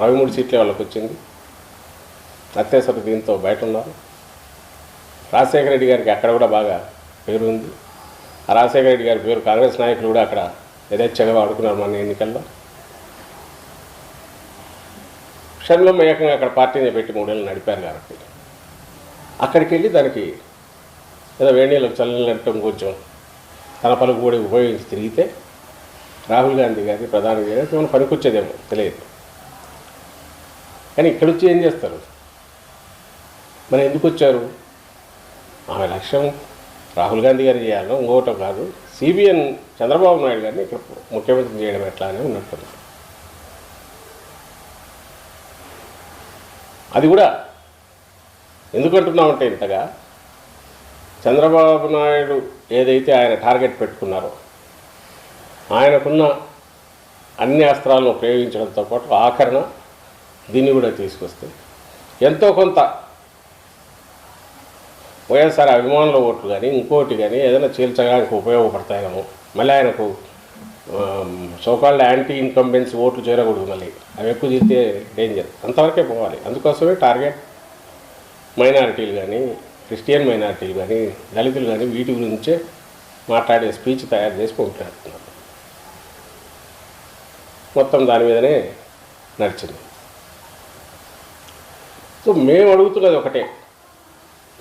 63 సీట్లే వాళ్ళకి వచ్చింది. అత్యవసర దీంతో బయట ఉన్నారు. రాజశేఖర రెడ్డి గారికి అక్కడ కూడా బాగా పేరు ఉంది. ఆ రాజశేఖర రెడ్డి గారి పేరు కాంగ్రెస్ నాయకులు కూడా అక్కడ యథేచ్ఛగా వాడుకున్నారు మన ఎన్నికల్లో. క్షణంలో ఏకంగా అక్కడ పార్టీని పెట్టి 3 ఏళ్ళు నడిపారు కాబట్టి అక్కడికి వెళ్ళి దానికి ఏదో వేణీళ్ళకు చల్లనట్టు కొంచెం తన పలుకు కూడా ఉపయోగించి తిరిగితే రాహుల్ గాంధీ గారి ప్రధాని గారికి మనం పనికొచ్చేదేమో తెలియదు. కానీ ఇక్కడ వచ్చి ఏం చేస్తారు? మరి ఎందుకు వచ్చారు? ఆమె లక్ష్యం రాహుల్ గాంధీ గారు చేయాలో ఇంకోటో కాదు, సిబిఎన్ చంద్రబాబు నాయుడు గారిని ఇక్కడ ముఖ్యమంత్రి చేయడం ఎట్లా అని ఉన్నట్టు. అది కూడా ఎందుకంటున్నామంటే ఇంతగా చంద్రబాబు నాయుడు ఏదైతే ఆయన టార్గెట్ పెట్టుకున్నారో ఆయనకున్న అన్ని అస్త్రాలను ప్రయోగించడంతో పాటు ఆఖరణ దీన్ని కూడా తీసుకొస్తే ఎంతో కొంత వైఎస్ఆర్ అభిమానుల ఓట్లు కానీ ఇంకోటి కానీ ఏదైనా చీల్చడానికి ఉపయోగపడతాయేమో. మళ్ళీ ఆయనకు సోకాల్డ్ యాంటీ ఇన్కంబెన్సీ ఓట్లు చేరకూడదు, మళ్ళీ అవి ఎక్కువ చేస్తే డేంజర్, అంతవరకే పోవాలి. అందుకోసమే టార్గెట్ మైనారిటీలు కానీ, క్రిస్టియన్ మైనారిటీలు కానీ, దళితులు కానీ వీటి గురించే మాట్లాడే స్పీచ్ తయారు చేసి పంపిస్తున్నారు. మొత్తం దాని మీదనే నడిచింది. సో మేము అడుగుతున్నది ఒకటే,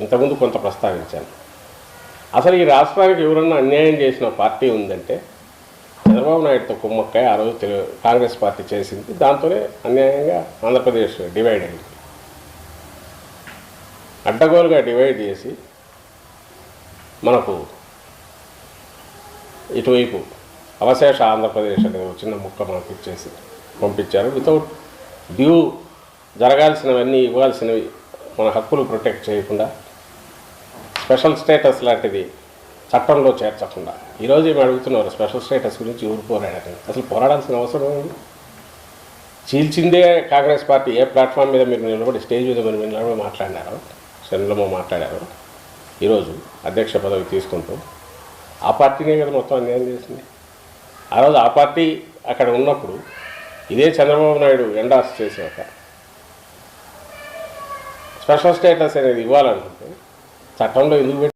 ఇంతకుముందు కొంత ప్రస్తావించాను. అసలు ఈ రాష్ట్రానికి ఎవరన్నా అన్యాయం చేసిన పార్టీ ఉందంటే చంద్రబాబు నాయుడుతో కుమ్మక్కాయ ఆ రోజు కాంగ్రెస్ పార్టీ చేసింది. దాంతోనే అన్యాయంగా ఆంధ్రప్రదేశ్ డివైడ్ అయింది. అడ్డగోలుగా డివైడ్ చేసి మనకు ఇటువైపు అవశేష ఆంధ్రప్రదేశ్ అనే చిన్న ముక్క మనకు ఇచ్చేసి పంపించారు. వితౌట్ డ్యూ జరగాల్సినవన్నీ ఇవ్వాల్సినవి మన హక్కులు ప్రొటెక్ట్ చేయకుండా, స్పెషల్ స్టేటస్ లాంటిది చట్టంలో చేర్చకుండా. ఈరోజు ఏమి అడుగుతున్నారు? స్పెషల్ స్టేటస్ గురించి ఎవరు పోరాడారు? అసలు పోరాడాల్సిన అవసరం ఉంది? చీల్చిందే కాంగ్రెస్ పార్టీ. ఏ ప్లాట్ఫామ్ మీద మీరు నిలబడి స్టేజ్ మీద మీరు నిలబడి మాట్లాడినారో, సెన్లో మాట్లాడారో, ఈరోజు అధ్యక్ష పదవి తీసుకుంటూ ఆ పార్టీనే కదా మొత్తం అన్యాయం చేసింది. ఆ రోజు ఆ పార్టీ అక్కడ ఉన్నప్పుడు ఇదే చంద్రబాబు నాయుడు ఎండార్స్ చేసాక స్పెషల్ స్టేటస్ అనేది ఇవ్వాలనుకుంటే చట్టంలో ఎందుకు